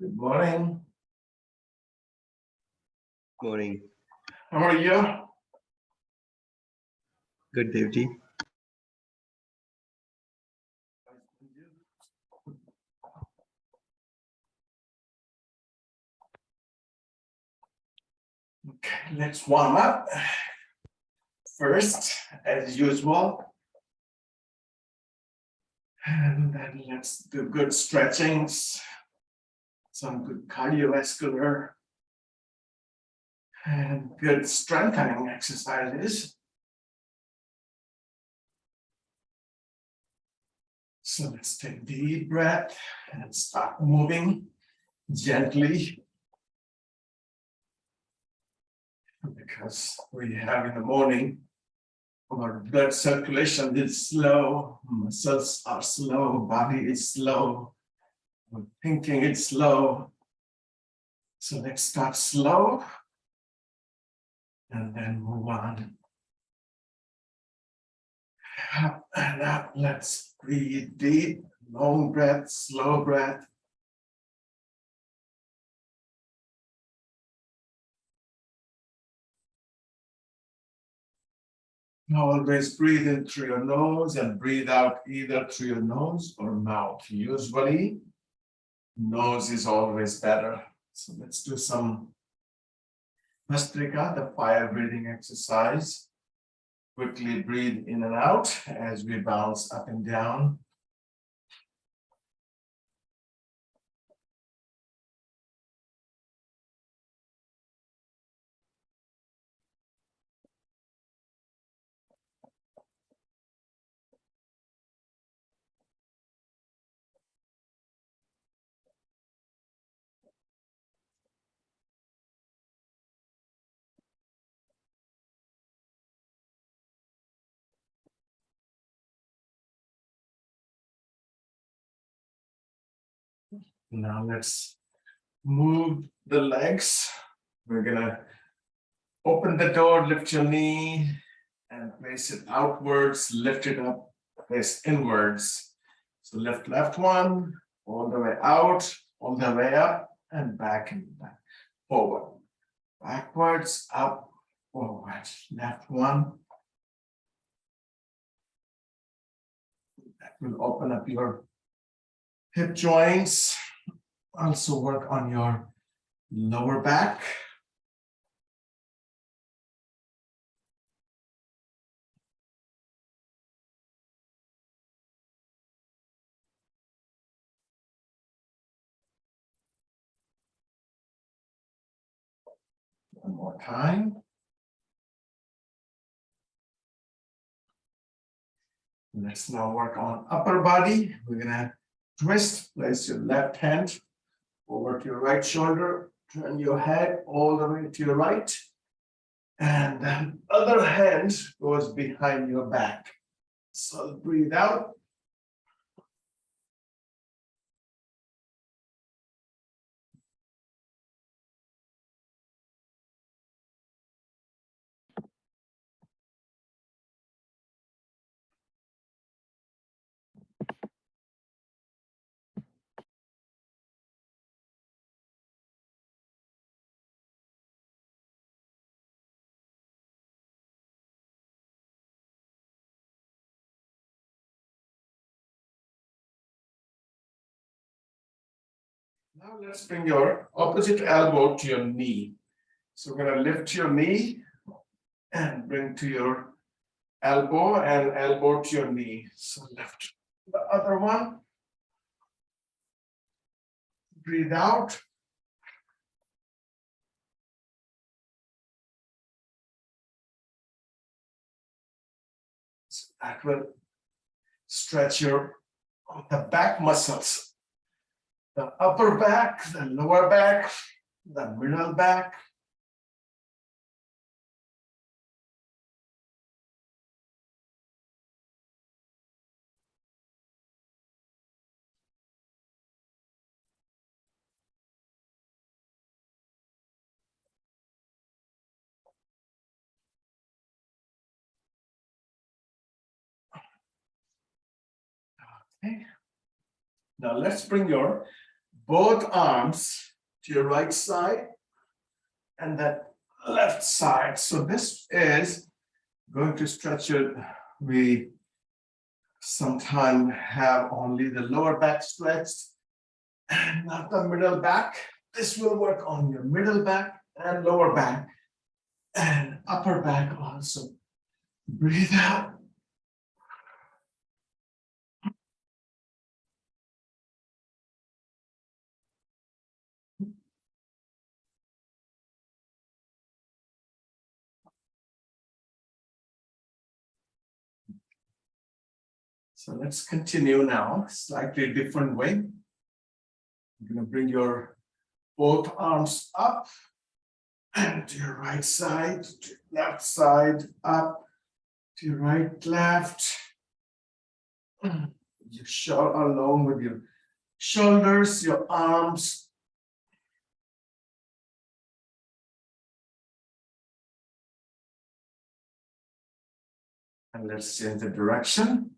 Good morning. Morning. How are you? Good, Devji. Okay, let's warm up. First, as usual. And then let's do good stretchings, some good cardiovascular, and good strengthening exercises. So let's take a deep breath and start moving gently. Because we have in the morning, our blood circulation is slow, muscles are slow, body is slow, thinking is slow. So let's start slow and then move on. Up and up, let's breathe deep, long breath, slow breath. Always breathe in through your nose and breathe out either through your nose or mouth. Usually, nose is always better. So let's do some Vastrika, the fire breathing exercise. Quickly breathe in and out as we bounce up and down. Now let's move the legs. We're gonna open the door, lift your knee, and place it outwards, lift it up, place inwards. So lift left one, all the way out, all the way up, and back and back, forward. Backwards, up, forward. Left one. That will open up your hip joints. Also work on your lower back. One more time. Let's now work on upper body. We're gonna twist, place your left hand over to your right shoulder, turn your head all the way to your right, and then other hand goes behind your back. So breathe out. Now let's bring your opposite elbow to your knee. So we're going to lift your knee and bring to your elbow and elbow to your knee. So lift the other one. Breathe out. So that will stretch the back muscles. The upper back, the lower back, the middle back. Okay. Now let's bring your both arms to your right side and that left side. So this is going to stretch your, we sometimes have only the lower back stretched and not the middle back. This will work on your middle back and lower back and upper back also. Breathe out. So let's continue now, slightly different way. You're going to bring your both arms up and to your right side, to your left side, up, to your right, left. You shoulder along with your shoulders, your arms. And let's change the direction.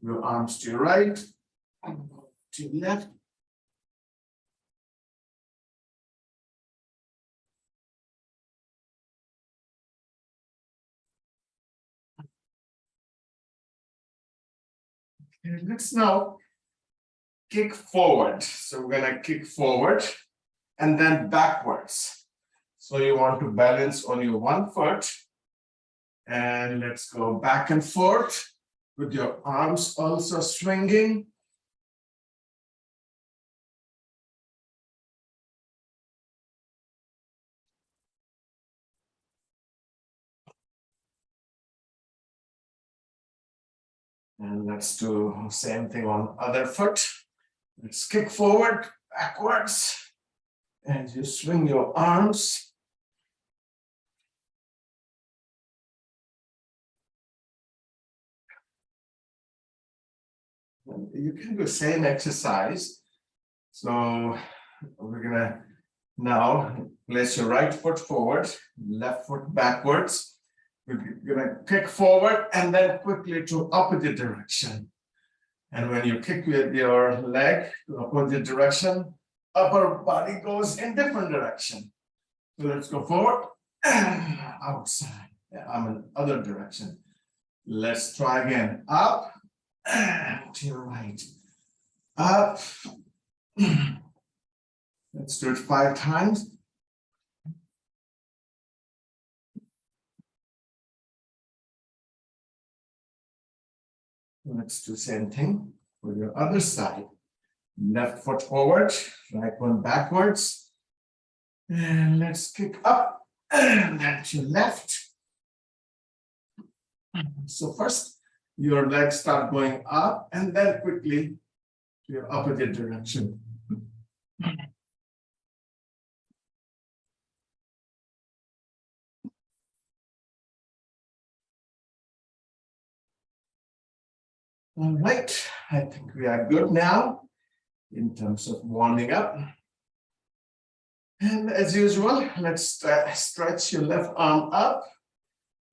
Your arms to your right, to your left. Okay, let's now kick forward. So we're going to kick forward and then backwards. So you want to balance on your one foot. And let's go back and forth with your arms also swinging. And let's do the same thing on other foot. Let's kick forward, backwards, and you swing your arms. And you can do the same exercise. So we're gonna now place your right foot forward, left foot backwards. We're gonna kick forward and then quickly to opposite direction. And when you kick with your leg to opposite direction, upper body goes in different direction. So let's go forward and outside. Yeah, I'm in other direction. Let's try again. Up and to your right. Up. Let's do it 5 times. Let's do the same thing for your other side. Left foot forward, right one backwards. And let's kick up and then to left. So first, your legs start going up and then quickly to your opposite direction. All right, I think we are good now in terms of warming up. And as usual, let's stretch your left arm up,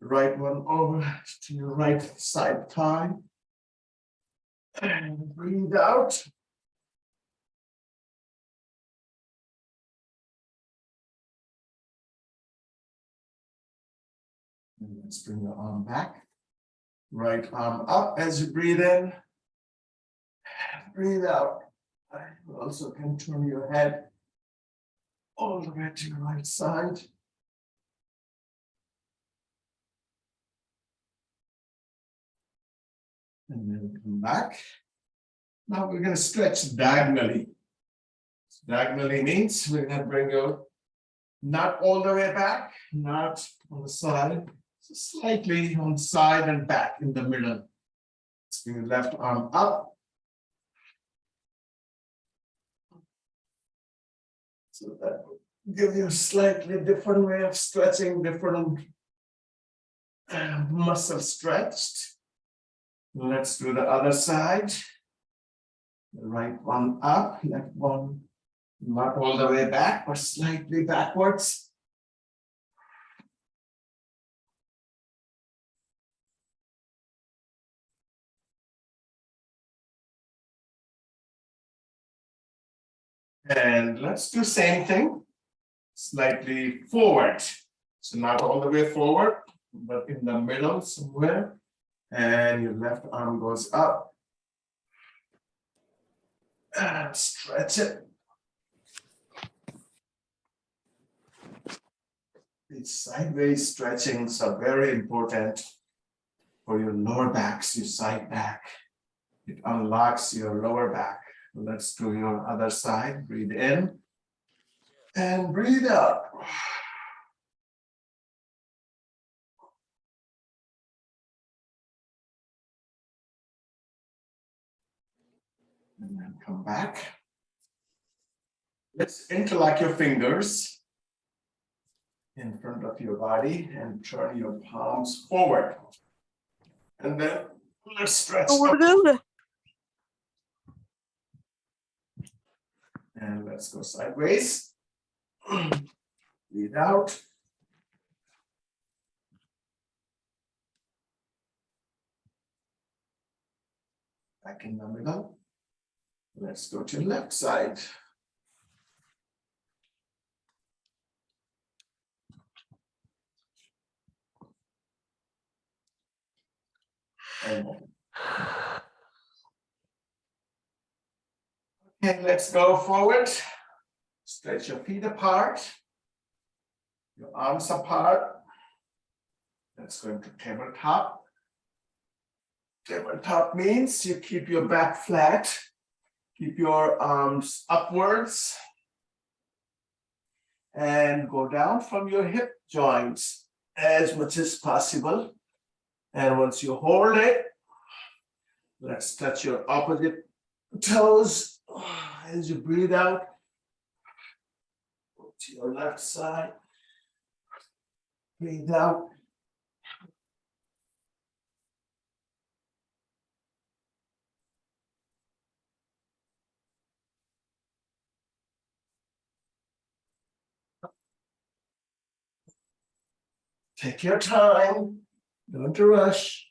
right one over to your right side thigh. And breathe out. And let's bring your arm back. Right arm up as you breathe in. Breathe out. You also can turn your head all the way to your right side. And then come back. Now we're going to stretch diagonally. Diagonally means we're going to bring you not all the way back, not on the side, so slightly on the side and back in the middle. Let's bring the left arm up. So that will give you a slightly different way of stretching, different muscle stretched. Let's do the other side. The right one up, left one not all the way back, but slightly backwards. And let's do same thing, slightly forward. So not all the way forward, but in the middle somewhere. And your left arm goes up. And stretch it. These sideways stretchings are very important for your lower backs, your side back. It unlocks your lower back. Let's do your other side. Breathe in and breathe out. And then come back. Let's interlock your fingers in front of your body and turn your palms forward. And then let's stretch up. And let's go sideways. Breathe out. Back in the middle. Let's go to left side. And okay, let's go forward. Stretch your feet apart, your arms apart. Let's go into tabletop. Tabletop means you keep your back flat, keep your arms upwards, and go down from your hip joints as much as possible. And once you hold it, let's touch your opposite toes as you breathe out. Go to your left side. Breathe out. Take your time. Don't rush.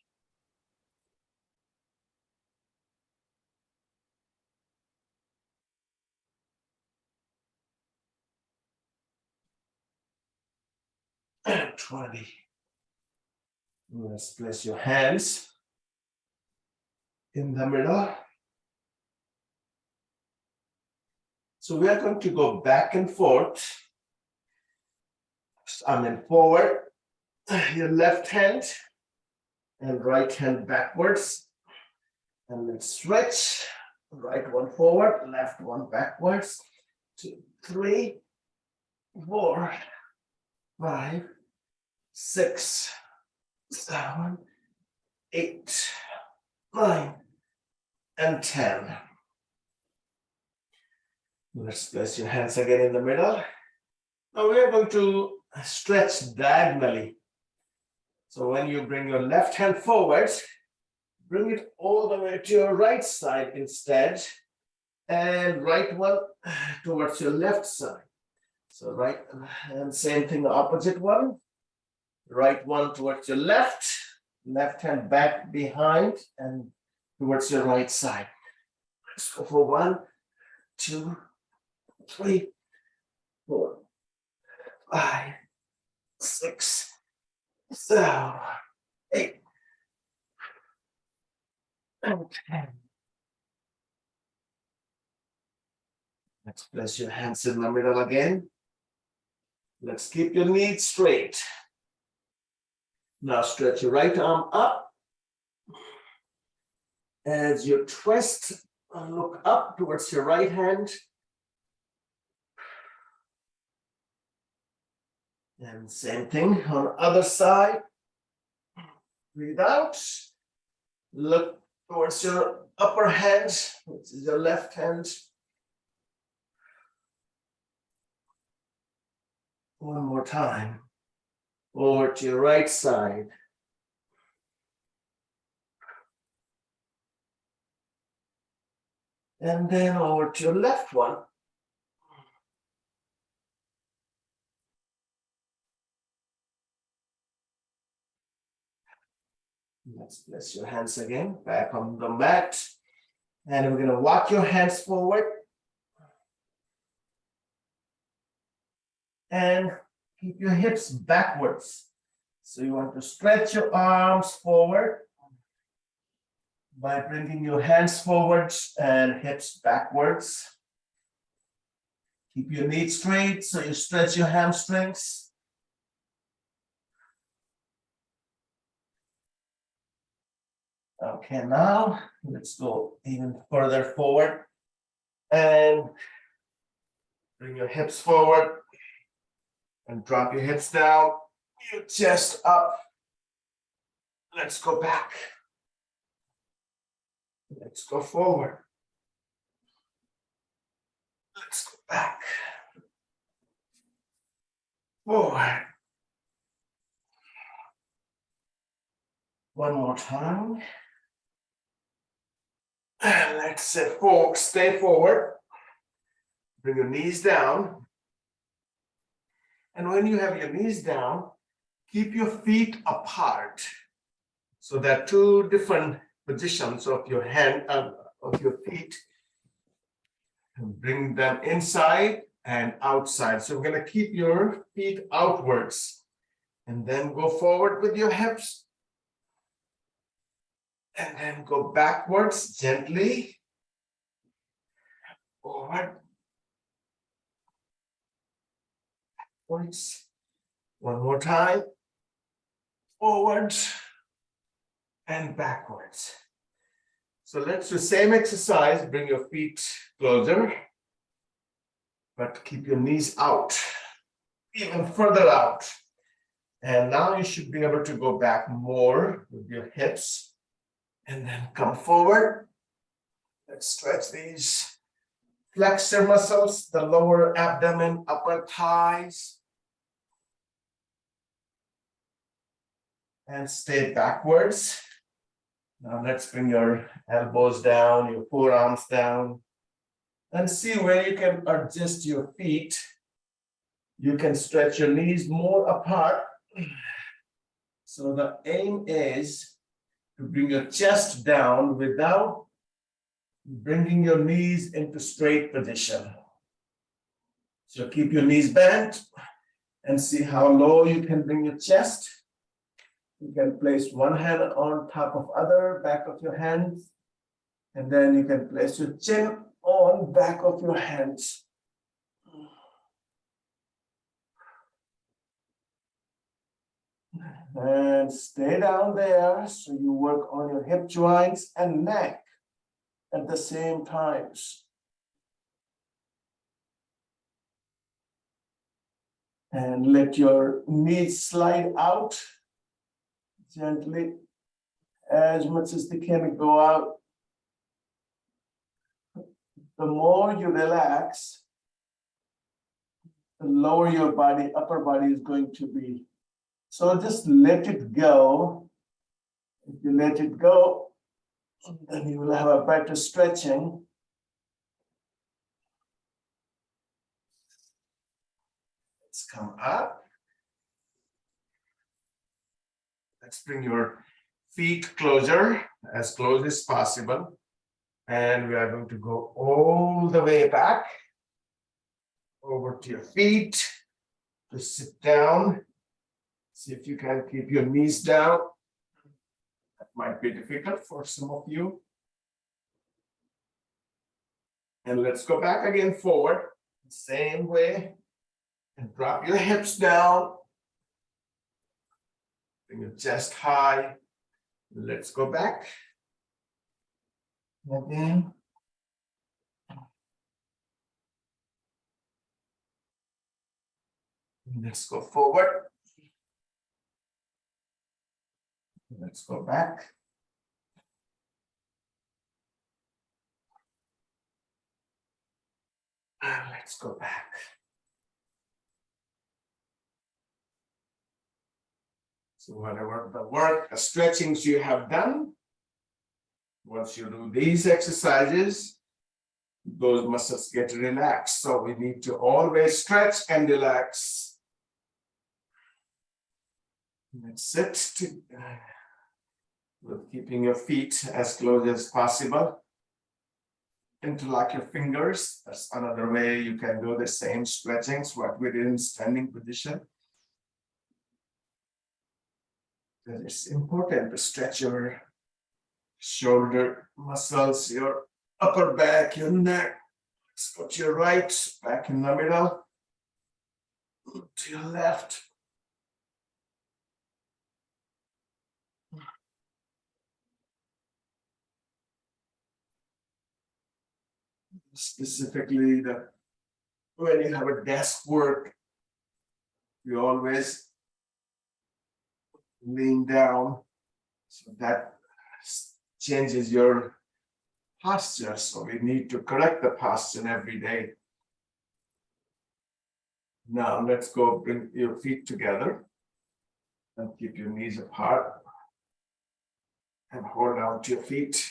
And 20. Let's place your hands in the middle. So we are going to go back and forth. Forward. Your left hand and right hand backwards. And let's switch. Right one forward, left one backwards. 2, 3, 4, 5, 6, 7, 8, 9, and 10. Let's place your hands again in the middle. Now we are going to stretch diagonally. So when you bring your left hand forward, bring it all the way to your right side instead, and right one towards your left side. So right, and same thing, the opposite one. Right one towards your left, left hand back behind and towards your right side. Let's go for 1, 2, 3, 4, 5, 6, 7, 8, and 10. Let's place your hands in the middle again. Let's keep your knees straight. Now stretch your right arm up. As you twist, look up towards your right hand. And same thing on the other side. Breathe out. Look towards your upper hand, which is your left hand. One more time. Over to your right side. And then over to your left one. Let's place your hands again back on the mat. And we're going to walk your hands forward. and keep your hips backwards. So you want to stretch your arms forward by bringing your hands forwards and hips backwards. Keep your knees straight so you stretch your hamstrings. Okay, now let's go even further forward and bring your hips forward and drop your hips down, your chest up. Let's go back. Let's go forward. Let's go back. Forward. One more time. And let's sit forward, stay forward. Bring your knees down. And when you have your knees down, keep your feet apart. So there are two different positions of your of your feet. And bring them inside and outside. So we're going to keep your feet outwards. And then go forward with your hips. And then go backwards gently. Forward. Backwards. One more time. Forward and backwards. So let's do the same exercise. Bring your feet closer, but keep your knees out, even further out. And now you should be able to go back more with your hips and then come forward. Let's stretch these flexor muscles, the lower abdomen, upper thighs. And stay backwards. Now let's bring your elbows down, your forearms down, and see where you can adjust your feet. You can stretch your knees more apart. So the aim is to bring your chest down without bringing your knees into straight position. So keep your knees bent and see how low you can bring your chest. You can place one hand on top of other, back of your hands, and then you can place your chin on back of your hands. And stay down there so you work on your hip joints and neck at the same times. And let your knees slide out gently as much as they can go out. The more you relax, the lower your body, upper body is going to be. So just let it go. If you let it go, then you will have a better stretching. Let's come up. Let's bring your feet closer, as close as possible. And we are going to go all the way back over to your feet. Just sit down. See if you can keep your knees down. That might be difficult for some of you. And let's go back again forward, same way. And drop your hips down. Bring your chest high. Let's go back. Again. Let's go forward. Let's go back. And let's go back. So whatever the work, the stretchings you have done, once you do these exercises, those muscles get relaxed. So we need to always stretch and relax. Let's sit with keeping your feet as close as possible. interlock your fingers. That's another way you can do the same stretchings, what we did in standing position. Because it's important to stretch your shoulder muscles, your upper back, your neck. Let's go to your right, back in the middle, to your left. Specifically, when you have a desk work, you always lean down, so that changes your posture. So we need to correct the posture every day. Now let's go bring your feet together and keep your knees apart and hold out your feet.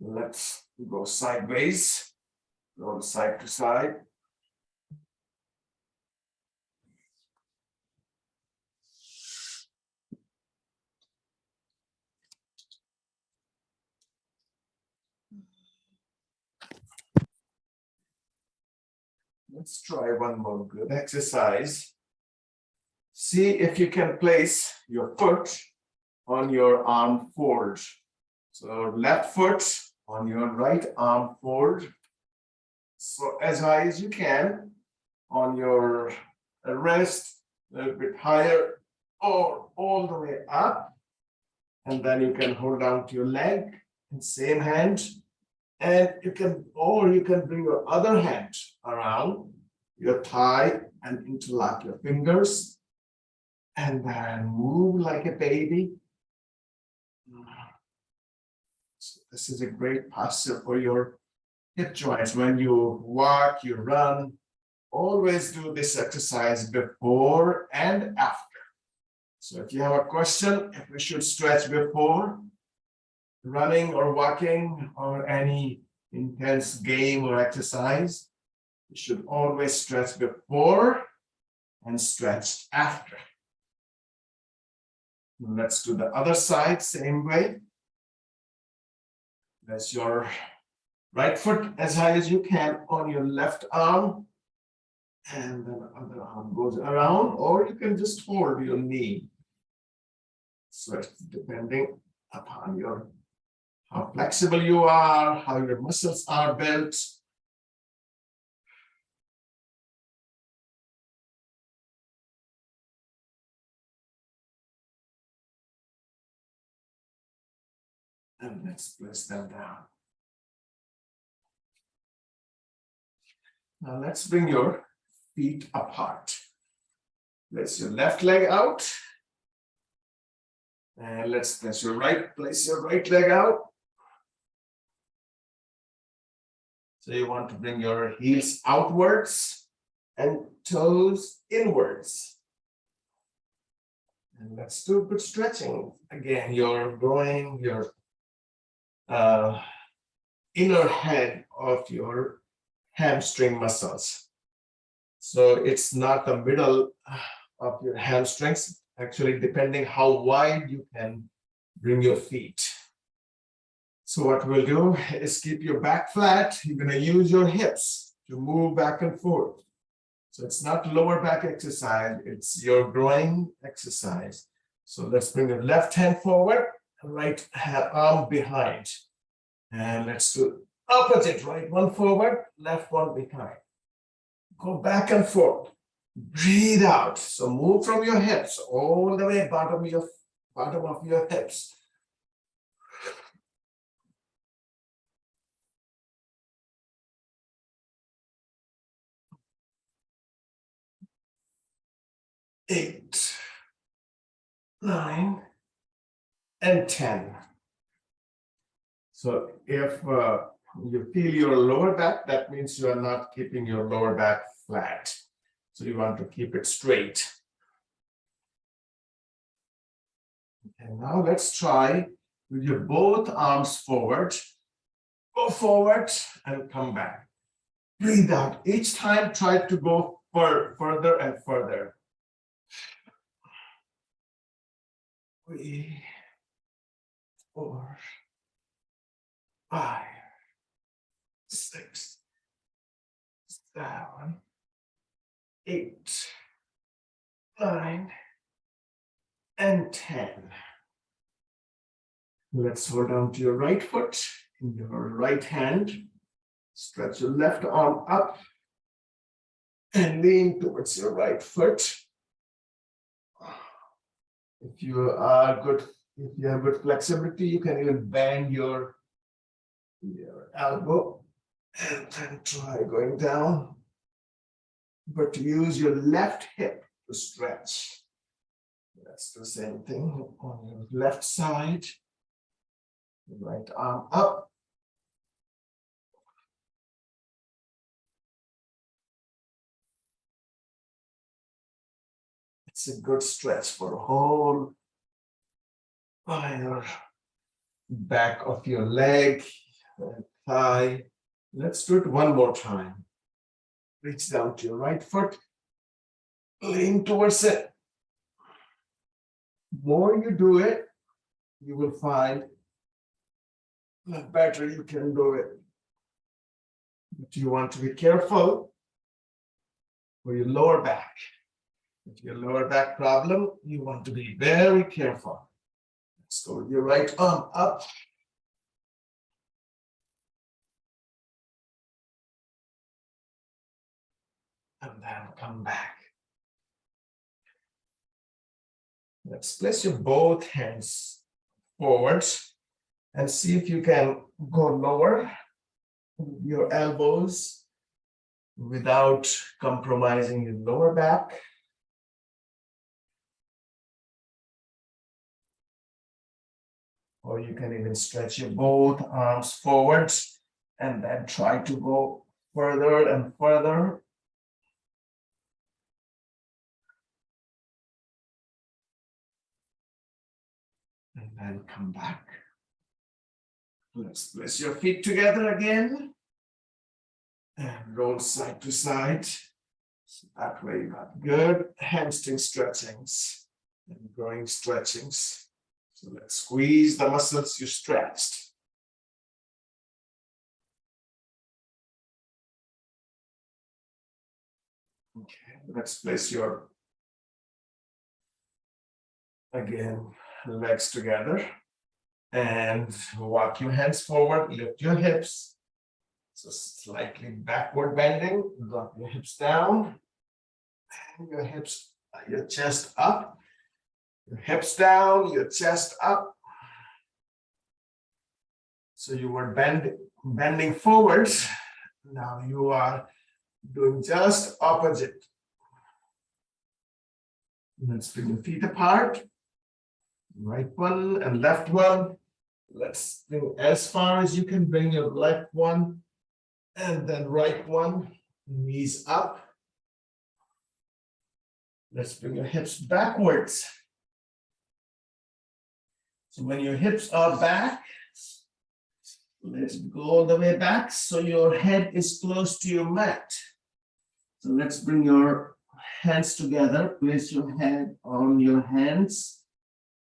Let's go sideways, roll side to side. Let's try one more good exercise. See if you can place your foot on your arm fold. So left foot on your right arm fold. So as high as you can on your wrist, a little bit higher or all the way up. And then you can hold down to your leg in same hand. And you can bring your other hand around your thigh and interlock your fingers. And then move like a baby. So this is a great posture for your hip joints. When you walk, you run, always do this exercise before and after. So if you have a question, if we should stretch before running or walking or any intense game or exercise, you should always stretch before and stretch after. Let's do the other side, same way. Place your right foot as high as you can on your left arm, and then the other arm goes around, or you can just hold your knee. So it's depending upon how flexible you are, how your muscles are built. And let's place them down. Now let's bring your feet apart. Place your left leg out. And let's place your right leg out. So you want to bring your heels outwards and toes inwards. And let's do a good stretching. Again, you're growing your inner head of your hamstring muscles. So it's not the middle of your hamstrings, actually, depending how wide you can bring your feet. So what we'll do is keep your back flat. You're going to use your hips to move back and forth. So it's not lower back exercise, it's your groin exercise. So let's bring your left hand forward, right arm behind. And let's do opposite, right one forward, left one behind. Go back and forth. Breathe out. So move from your hips all the way bottom of your hips. Eight, 9, and 10. So if you feel your lower back, that means you are not keeping your lower back flat. So you want to keep it straight. And now let's try with your both arms forward. Go forward and come back. Breathe out. Each time try to go further and further. 3, 4, 5, 6, 6, 7, 8, 9, and 10. Let's hold on to your right foot in your right hand. Stretch your left arm up and lean towards your right foot. If you have good flexibility, you can even bend your elbow and then try going down. But use your left hip to stretch. That's the same thing on your left side. Right arm up. It's a good stretch for the whole your back of your leg and thigh. Let's do it one more time. Reach down to your right foot. Lean towards it. The more you do it, you will find the better you can do it. But you want to be careful for your lower back. With your lower back problem, you want to be very careful. Let's go with your right arm up. And then come back. Let's place your both hands forwards and see if you can go lower with your elbows without compromising your lower back. Or you can even stretch your both arms forwards and then try to go further and further. And then come back. Let's place your feet together again. And roll side to side. So that way you got good hamstring stretchings and groin stretchings. So let's squeeze the muscles you stretched. Okay, let's place your, again, legs together and walk your hands forward, lift your hips. So slightly backward bending, drop your hips down, and your hips, your chest up, your hips down, your chest up. So you were bending forwards. Now you are doing just opposite. Let's bring your feet apart. Right one and left one. Let's bring as far as you can bring your left one and then right one. Knees up. Let's bring your hips backwards. So when your hips are back, let's go all the way back so your head is close to your mat. So let's bring your hands together. Place your head on your hands,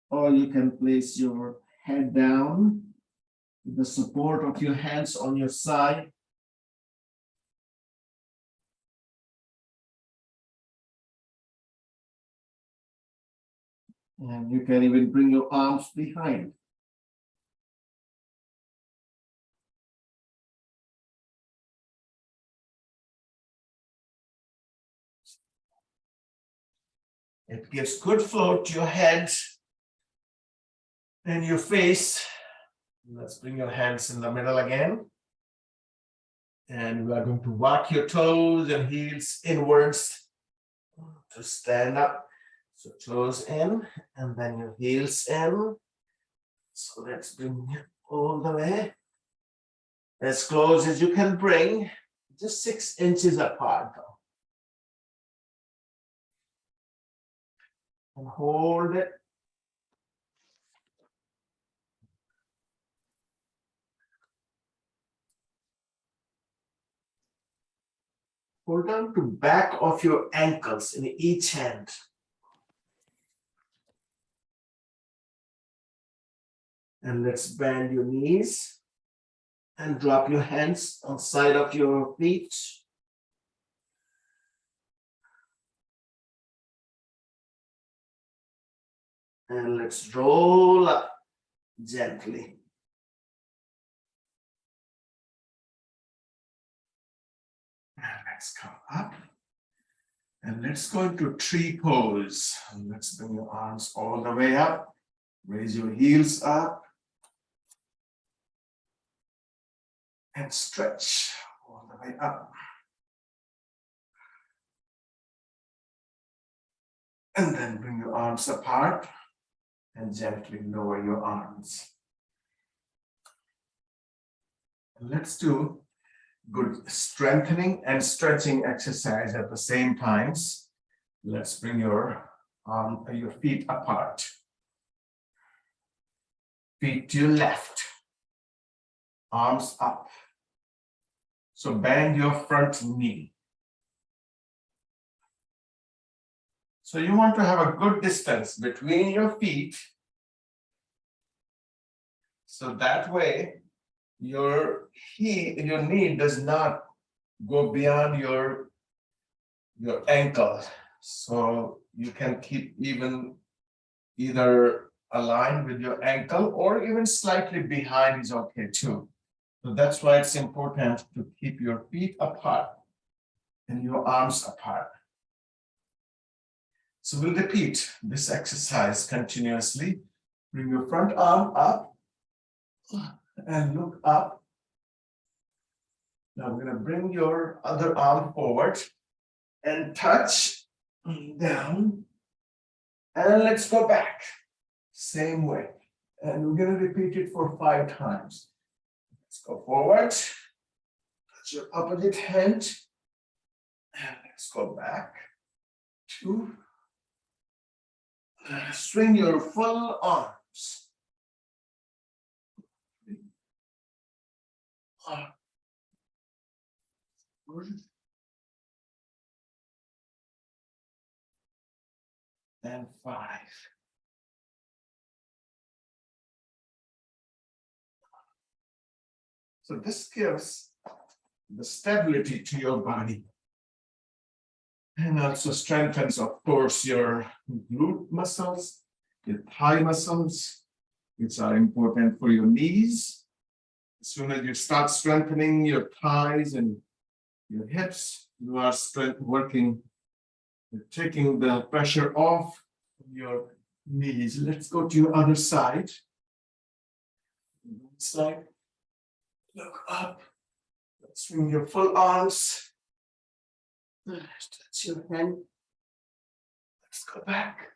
or you can place your head down with the support of your hands on your side. And you can even bring your arms behind. It gives good flow to your head and your face. Let's bring your hands in the middle again. And we are going to walk your toes and heels inwards to stand up. So toes in and then your heels in. So let's bring it all the way. As close as you can bring, just 6 inches apart though. And hold it. Hold on to back of your ankles in each hand. And let's bend your knees. And drop your hands on side of your feet. And let's roll up gently. And let's come up. And let's go into tree pose. And let's bring your arms all the way up. Raise your heels up. And stretch all the way up. And then bring your arms apart and gently lower your arms. And let's do good strengthening and stretching exercise at the same times. Let's bring your feet apart. Feet to your left. Arms up. So bend your front knee. So you want to have a good distance between your feet. So that way your knee does not go beyond your ankle. So you can keep either aligned with your ankle or even slightly behind is okay too. So that's why it's important to keep your feet apart and your arms apart. So we'll repeat this exercise continuously. Bring your front arm up and look up. Now I'm going to bring your other arm forward and touch down. And let's go back. Same way. And we're going to repeat it for 5 times. Let's go forward. Touch your opposite hand. And let's go back. 2. Swing your full arms. 3. 4. And 5. So this gives the stability to your body. And also strengthens, of course, your glute muscles, your thigh muscles, which are important for your knees. As soon as you start strengthening your thighs and your hips, you are taking the pressure off your knees. Let's go to your other side. Side. Look up. Swing your full arms. Touch your hand. Let's go back.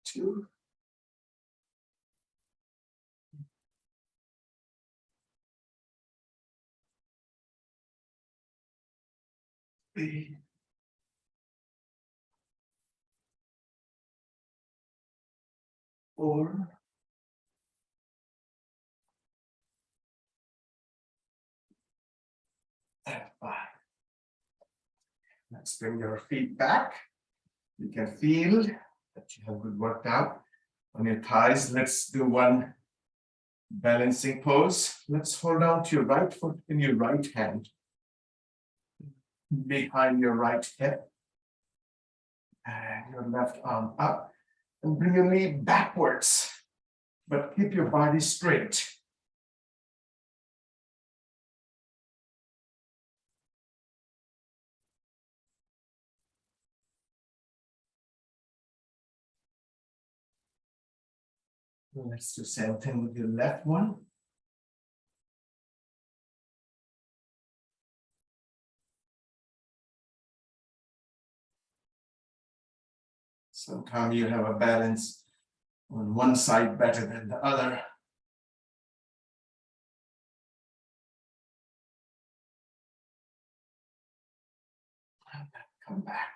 2. 3. 4. And 5. Let's bring your feet back. You can feel that you have good workout on your thighs. Let's do one balancing pose. Let's hold on to your right foot in your right hand behind your right hip and your left arm up, and bring your knee backwards, but keep your body straight. Let's do the same thing with your left one. Sometimes you have a balance on one side better than the other. And then come back.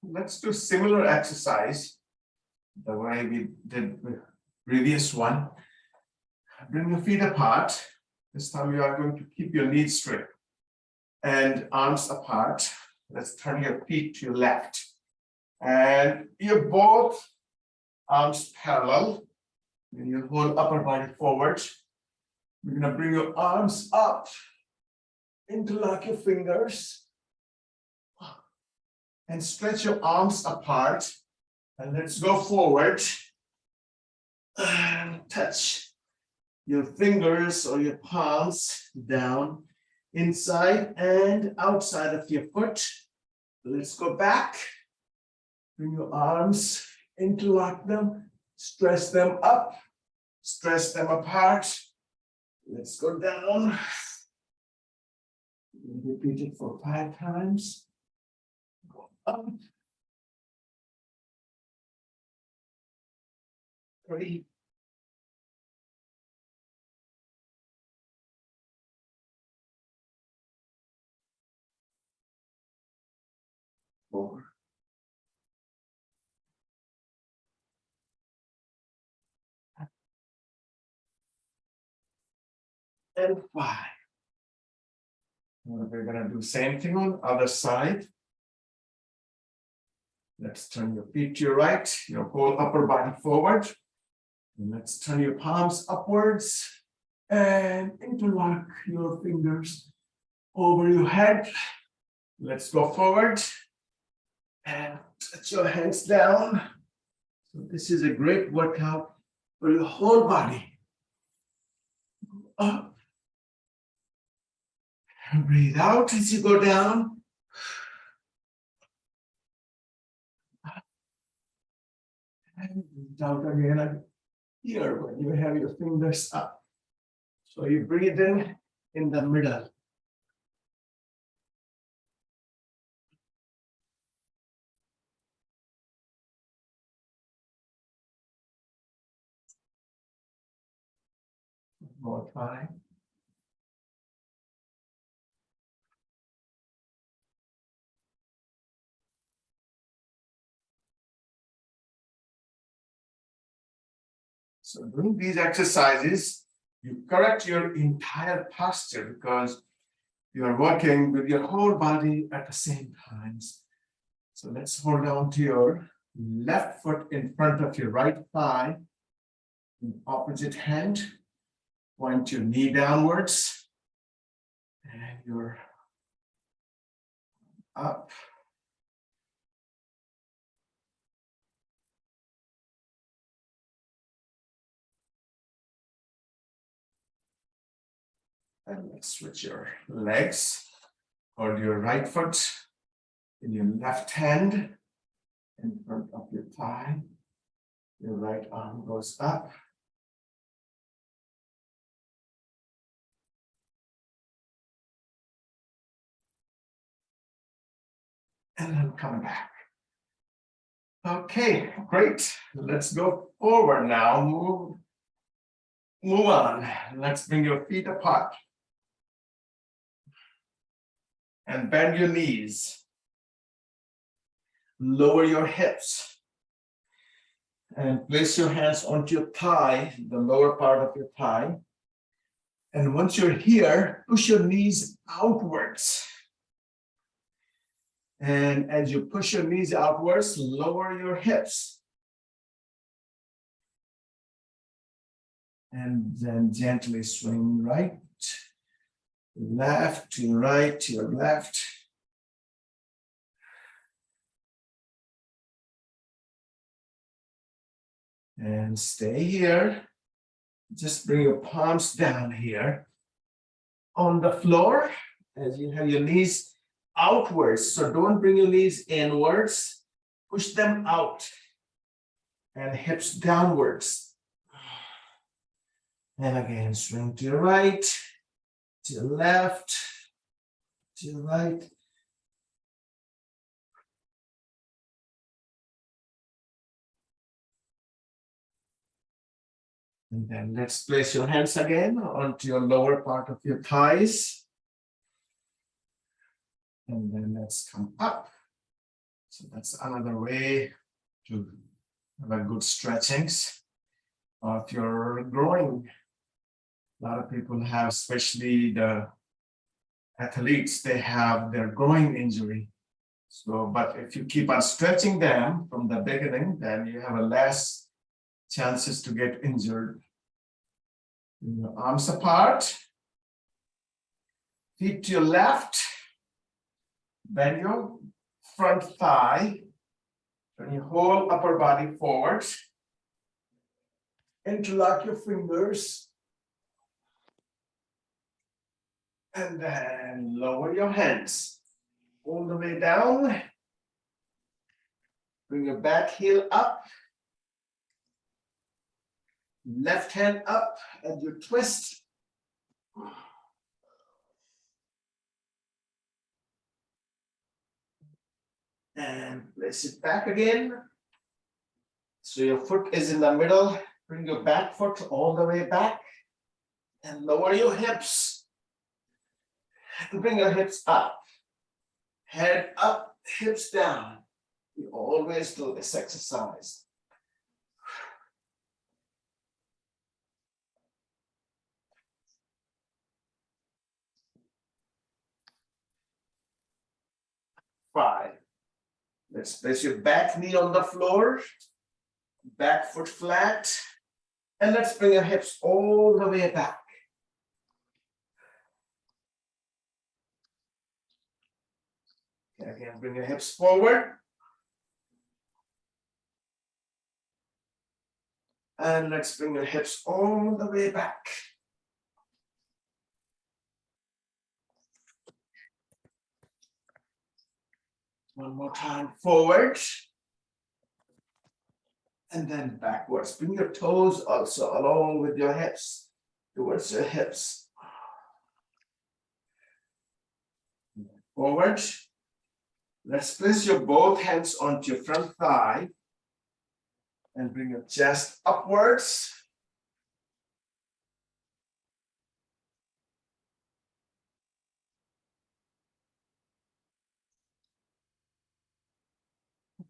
Let's do similar exercise the way we did the previous one. Bring your feet apart. This time you are going to keep your knees straight and arms apart. Let's turn your feet to your left. And you both arms parallel. When you hold upper body forward, we're gonna bring your arms up, interlock your fingers, and stretch your arms apart. And let's go forward. And touch your fingers or your palms down, inside and outside of your foot. Let's go back. Bring your arms, interlock them, stretch them up, stretch them apart. Let's go down. Repeat it for 5 times. Go up. 3. 4. And 5. We're gonna do same thing on other side. Let's turn your feet to your right, your whole upper body forward. And let's turn your palms upwards and interlock your fingers over your head. Let's go forward and touch your hands down. So this is a great workout for your whole body. Up. And breathe out as you go down. And breathe out again here when you have your fingers up. So you breathe in the middle. More time. So doing these exercises, you correct your entire posture because you are working with your whole body at the same times. So let's hold on to your left foot in front of your right thigh. In opposite hand, point your knee downwards. And you're up. And let's switch your legs. Hold your right foot in your left hand in front of your thigh. Your right arm goes up. And then come back. Okay, great. Let's go forward now. Move on. Let's bring your feet apart. And bend your knees. Lower your hips. And place your hands onto your thigh, the lower part of your thigh. And once you're here, push your knees outwards. And as you push your knees outwards, lower your hips. And then gently swing right, left to right, to your left. And stay here. Just bring your palms down here on the floor as you have your knees outwards. So don't bring your knees inwards. Push them out. And hips downwards. And again, swing to your right, to your left, to your right. And then let's place your hands again onto your lower part of your thighs. And then let's come up. So that's another way to have a good stretchings of your groin. A lot of people have, especially the athletes, they have their groin injury. So, but if you keep on stretching them from the beginning, then you have a less chances to get injured. Bring your arms apart. Feet to your left. Bend your front thigh. Turn your whole upper body forward. Interlock your fingers. And then lower your hands all the way down. Bring your back heel up. Left hand up and you twist. And place it back again. So your foot is in the middle. Bring your back foot all the way back and lower your hips. Bring your hips up. Head up, hips down. You always do this exercise. Five. Let's place your back knee on the floor, back foot flat, and let's bring your hips all the way back. Again, bring your hips forward. And let's bring your hips all the way back. One more time, forward. And then backwards. Bring your toes also along with your hips, towards your hips. Forward. Let's place your both hands onto your front thigh and bring your chest upwards.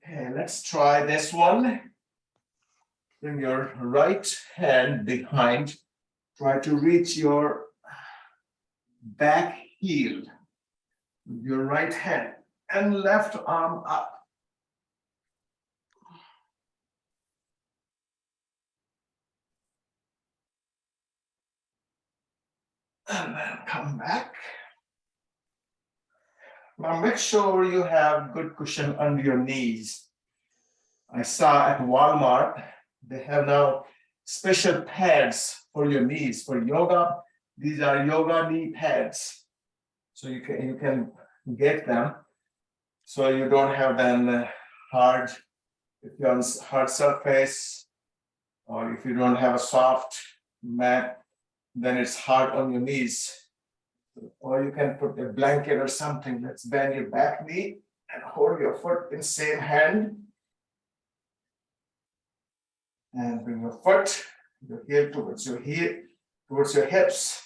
Okay, let's try this one. Bring your right hand behind. Try to reach your back heel with your right hand and left arm up. And then come back. Now make sure you have good cushion under your knees. I saw at Walmart, they have now special pads for your knees. For yoga, these are yoga knee pads. So you can get them. So you don't have them hard, if you're on hard surface, or if you don't have a soft mat, then it's hard on your knees. Or you can put a blanket or something. Let's bend your back knee and hold your foot in same hand. And bring your foot, your heel towards your hips.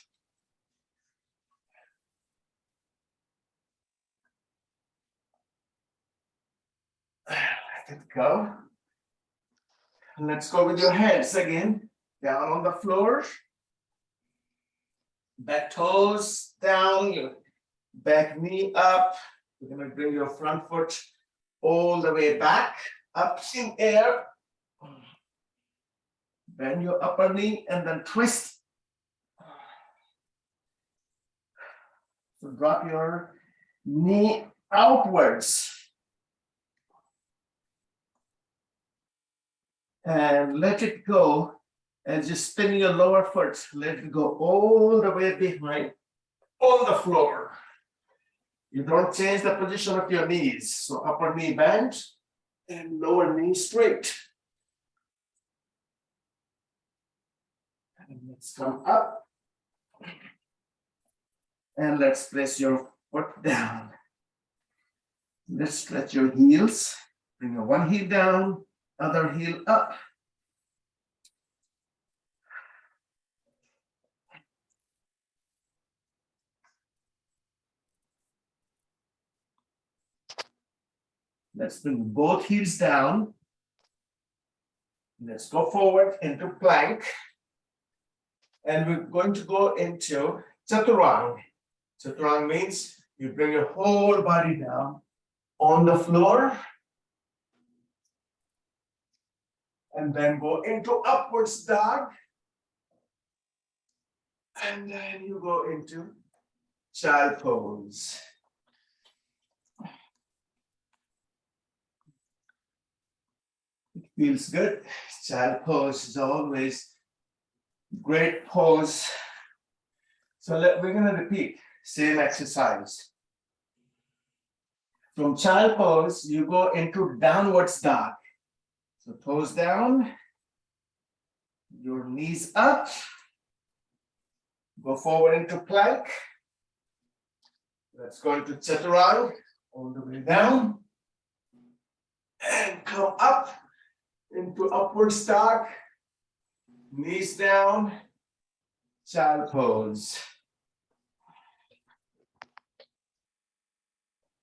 Let it go. And let's go with your hands again, down on the floor. Back toes down, your back knee up. You're going to bring your front foot all the way back, up in air. Bend your upper knee and then twist. So drop your knee outwards. And let it go. And just spin your lower foot. Let it go all the way behind on the floor. You don't change the position of your knees. So upper knee bent and lower knee straight. And let's come up. And let's place your foot down. Let's stretch your heels. Bring your one heel down, other heel up. Let's bring both heels down. Let's go forward into plank. And we're going to go into Chaturang. Chaturang means you bring your whole body down on the floor. And then go into upwards dog. And then you go into child pose. It feels good. Child pose is always great pose. So we're going to repeat same exercise. From child pose, you go into downwards dog. So toes down, your knees up, go forward into plank. Let's go into Chaturang, all the way down, and come up into upward dog, knees down, child pose.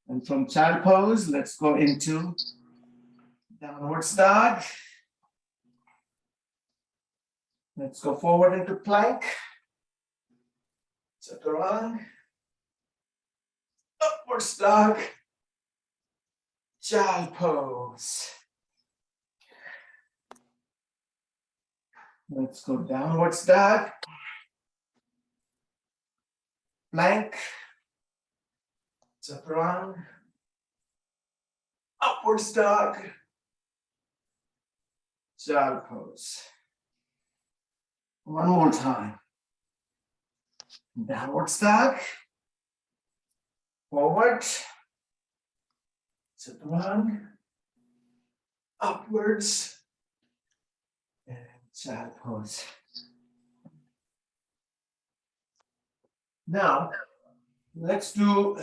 And from child pose, let's go into downward dog. Let's go forward into plank, Chaturang, upward dog, child pose. Let's go downwards dog, plank, Chaturang, upwards dog, child pose. One more time. Downwards dog, forward, Chaturang, upwards, and child pose. Now, let's do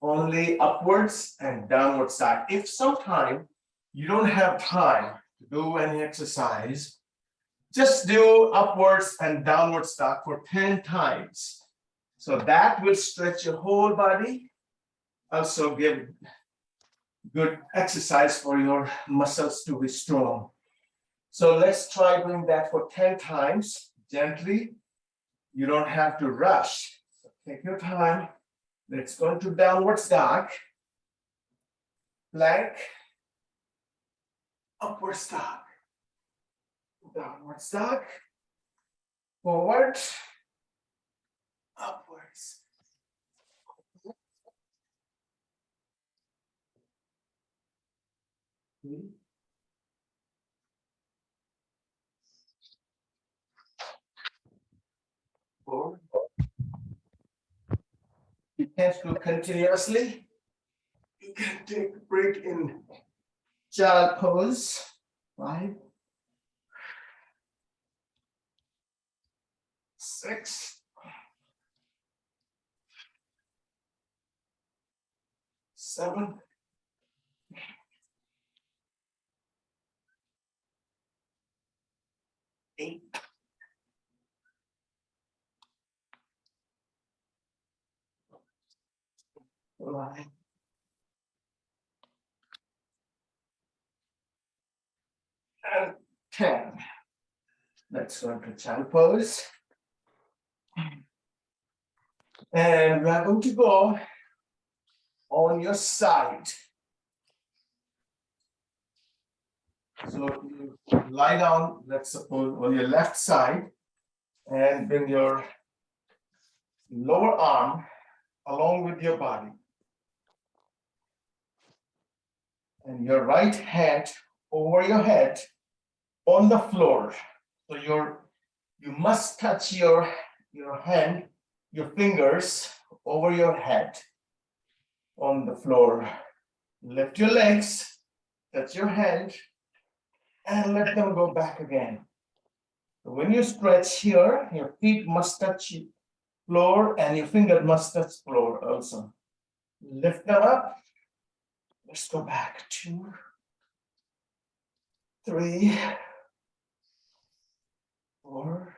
only upwards and downward dog. If sometime you don't have time to do any exercise, just do upwards and downwards dog for 10 times. So that will stretch your whole body, also give good exercise for your muscles to be strong. So let's try doing that for 10 times, gently. You don't have to rush. So take your time. Let's go into downwards dog, plank, upwards dog, downwards dog, forward, upwards. Forward. You can't do continuously. You can take a break in child pose. 5, 6, 7, 8, 9, and 10. Let's go to child pose. And we're going to go on your side. So you lie down, let's suppose, on your left side, and bring your lower arm along with your body. And your right hand over your head on the floor. So you must touch your hand, your fingers over your head on the floor. Lift your legs, touch your hand, and let them go back again. So when you stretch here, your feet must touch floor and your finger must touch floor also. Lift them up. Let's go back. 2, 3, 4,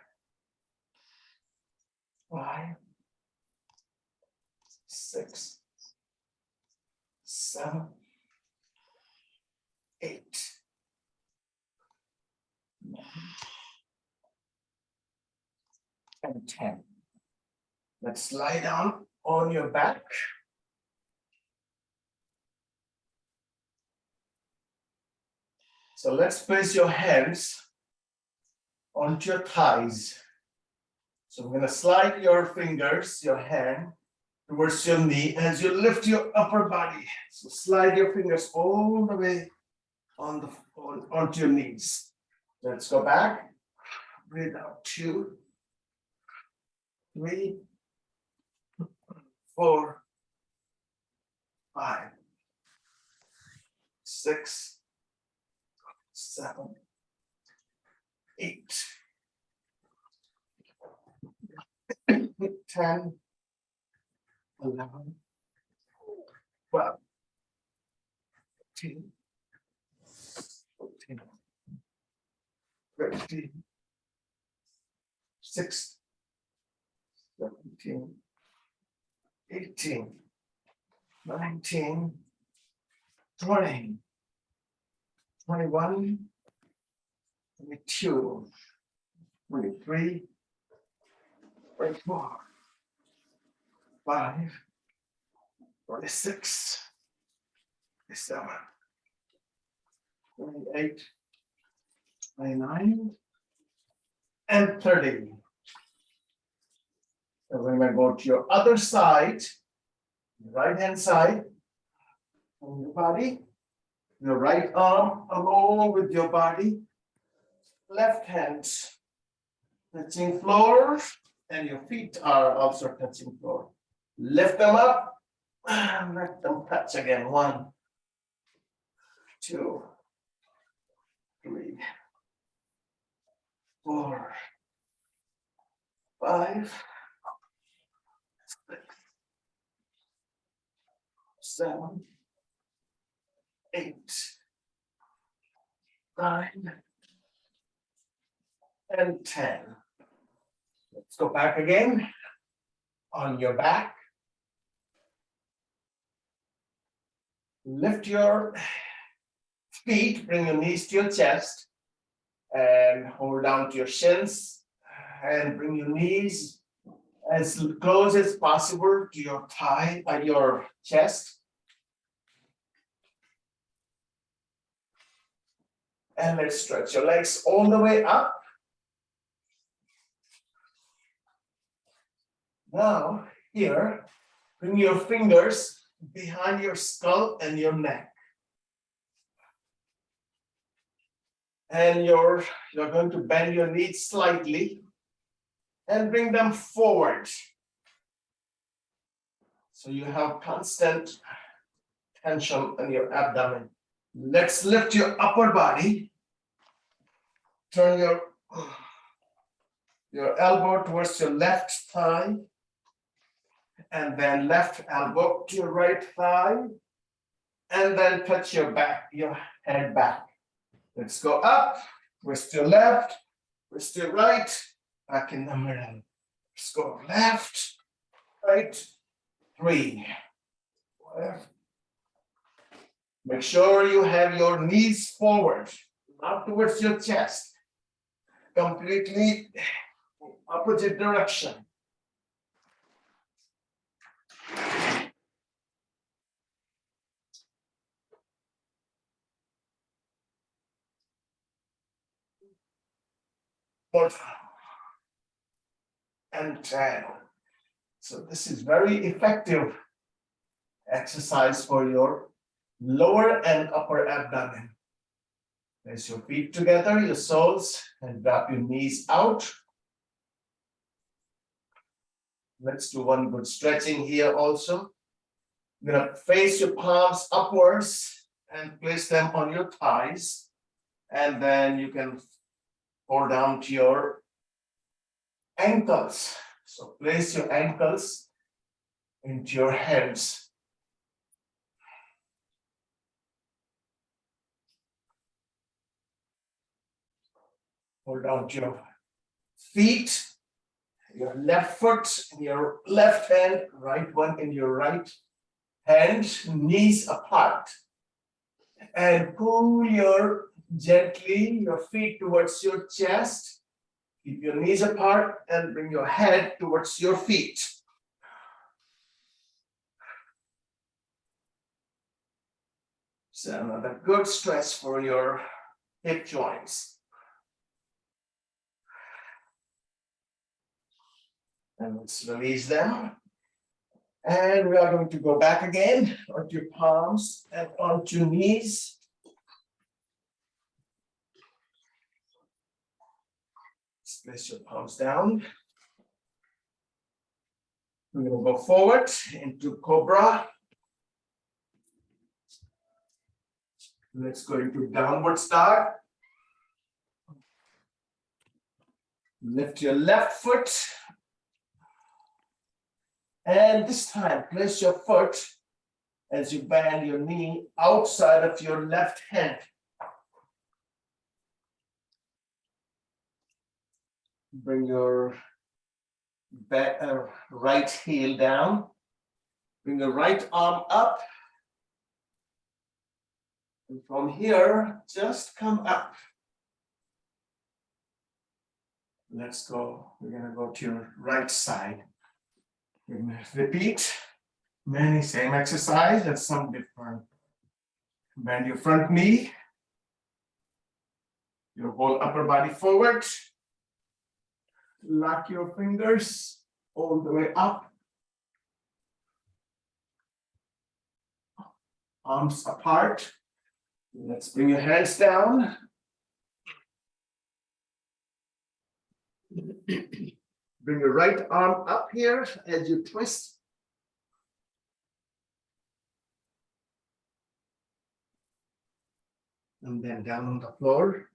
5, 6, 7, 8, 9, and 10. Let's lie down on your back. So let's place your hands onto your thighs. So I'm going to slide your fingers, your hand, towards your knee as you lift your upper body. So slide your fingers all the way onto your knees. Let's go back. Breathe out. 2, 3, 4, 5, 6, 7, 8, 10, 11, 12, 13, 14, 15, 16, 17, 18, 19, 20, 21, 22, 23, 24, 5, 26, 27, 28, 29, and 30. So we're going to go to your other side, right hand side of your body, your right arm along with your body, left hand touching floor, and your feet are also touching floor. Lift them up, let them touch again. 1, 2, 3, 4, 5, 6, 7, 8, 9, and 10. Let's go back again on your back. Lift your feet, bring your knees to your chest, and hold down to your shins, and bring your knees as close as possible to your thigh and your chest. And let's stretch your legs all the way up. Now, here, bring your fingers behind your skull and your neck. And you're going to bend your knees slightly and bring them forward. So you have constant tension in your abdomen. Let's lift your upper body. Turn your elbow towards your left thigh, and then left elbow to your right thigh, and then touch your back, your head back. Let's go up, twist your left, twist your right, back in the middle. Let's go left, right, 3. Left. Make sure you have your knees forward, not towards your chest, completely opposite direction. And 10. So this is very effective exercise for your lower and upper abdomen. Place your feet together, your soles, and drop your knees out. Let's do one good stretching here also. You're going to face your palms upwards and place them on your thighs. And then you can fall down to your ankles. So place your ankles into your hands. Hold down to your feet, your left foot in your left hand, right one in your right hand, knees apart. And pull gently your feet towards your chest. Keep your knees apart and bring your head towards your feet. So another good stretch for your hip joints. And let's release them. And we are going to go back again onto your palms and onto your knees. Let's place your palms down. We're going to go forward into Cobra. Let's go into downward dog. Lift your left foot. And this time, place your foot as you bend your knee outside of your left hand. Bring your right heel down. Bring your right arm up. And from here, just come up. Let's go. We're going to go to your right side. We're going to repeat many same exercise and some different. Bend your front knee. Your whole upper body forward. Lock your fingers all the way up. Arms apart. Let's bring your hands down. Bring your right arm up here as you twist. And then down on the floor.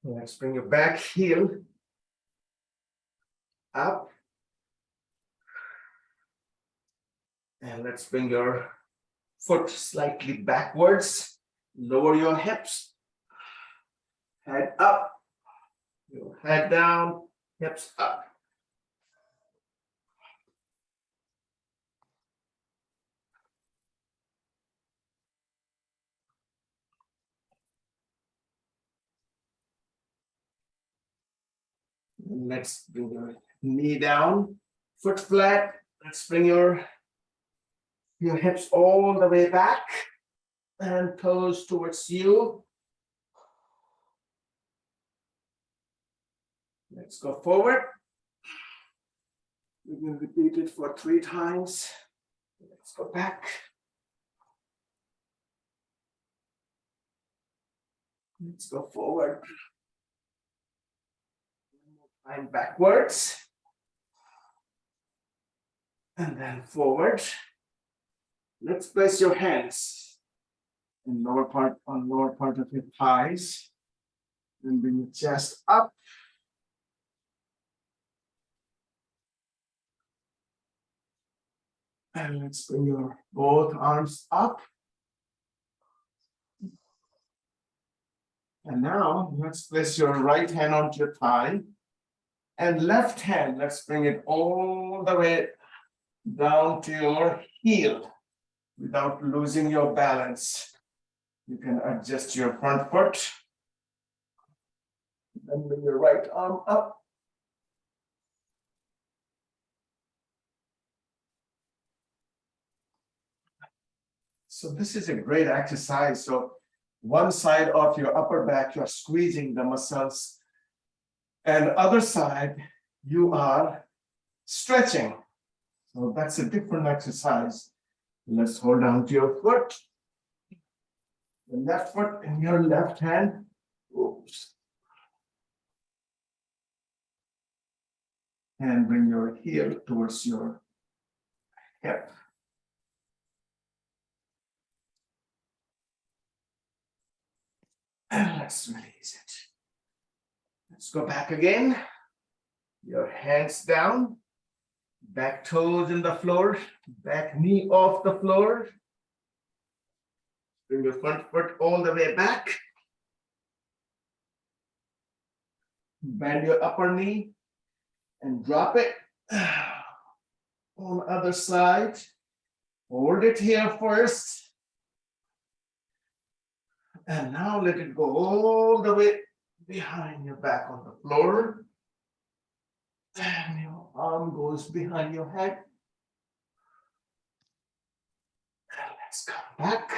Let's bring your back heel up. And let's bring your foot slightly backwards. Lower your hips. Head up. Your head down, hips up. Let's bring your knee down, foot flat. Let's bring your hips all the way back and toes towards you. Let's go forward. We're going to repeat it for 3 times. Let's go back. Let's go forward. And backwards. And then forward. Let's place your hands in lower part of your thighs. Then bring your chest up. And let's bring your both arms up. And now let's place your right hand onto your thigh. And left hand, let's bring it all the way down to your heel without losing your balance. You can adjust your front foot. Then bring your right arm up. So this is a great exercise. So one side of your upper back, you're squeezing the muscles. And other side, you are stretching. So that's a different exercise. Let's hold down to your foot. The left foot in your left hand. Oops. And bring your heel towards your hip. And let's release it. Let's go back again. Your hands down. Back toes in the floor. Back knee off the floor. Bring your front foot all the way back. Bend your upper knee and drop it. On the other side. Hold it here first. And now let it go all the way behind your back on the floor. And your arm goes behind your head. And let's come back.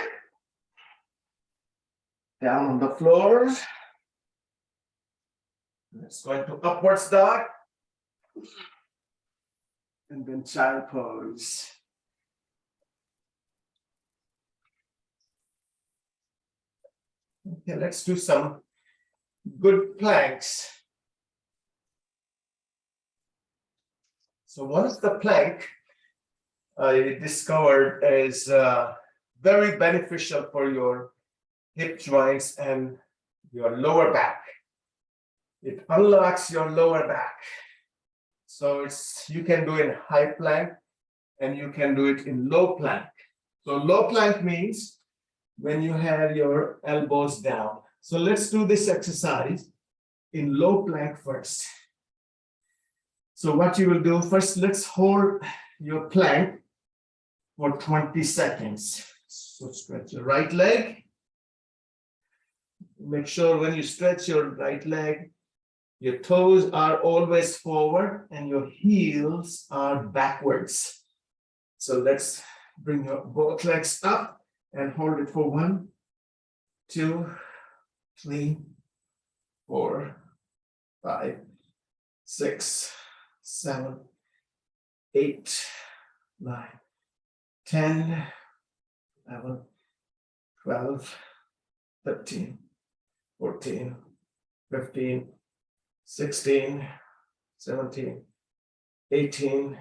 Down on the floor. Let's go into upwards dog. And then child pose. Okay, let's do some good planks. So one of the plank I discovered is very beneficial for your hip joints and your lower back. It unlocks your lower back. So you can do it in high plank and you can do it in low plank. So low plank means when you have your elbows down. So let's do this exercise in low plank first. So what you will do first, let's hold your plank for 20 seconds. So stretch your right leg. Make sure when you stretch your right leg, your toes are always forward and your heels are backwards. So let's bring your both legs up and hold it for 1, 2, 3, 4, 5, 6, 7, 8, 9, 10, 11, 12, 13, 14, 15, 16, 17, 18,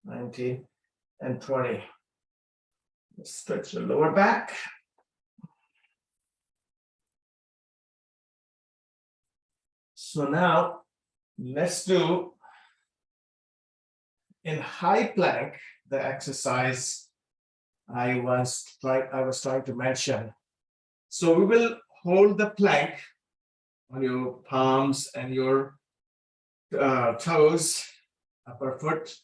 19, and 20. Let's stretch the lower back. So now let's do in high plank the exercise I was trying to mention. So we will hold the plank on your palms and your toes, upper foot,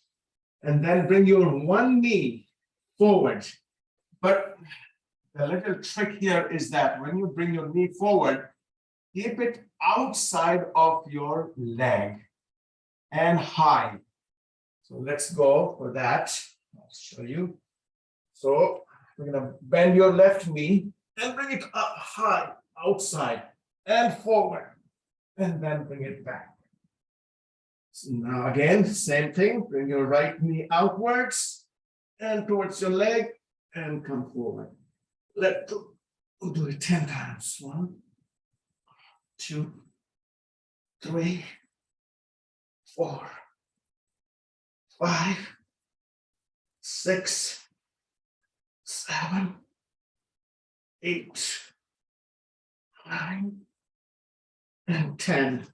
and then bring your one knee forward. But the little trick here is that when you bring your knee forward, keep it outside of your leg and high. So let's go for that. I'll show you. So we're going to bend your left knee and bring it up high, outside and forward, and then bring it back. So now again, same thing. Bring your right knee outwards and towards your leg and come forward. Let's do it 10 times. 1, 2, 3, 4, 5, 6, 7, 8, 9, and 10.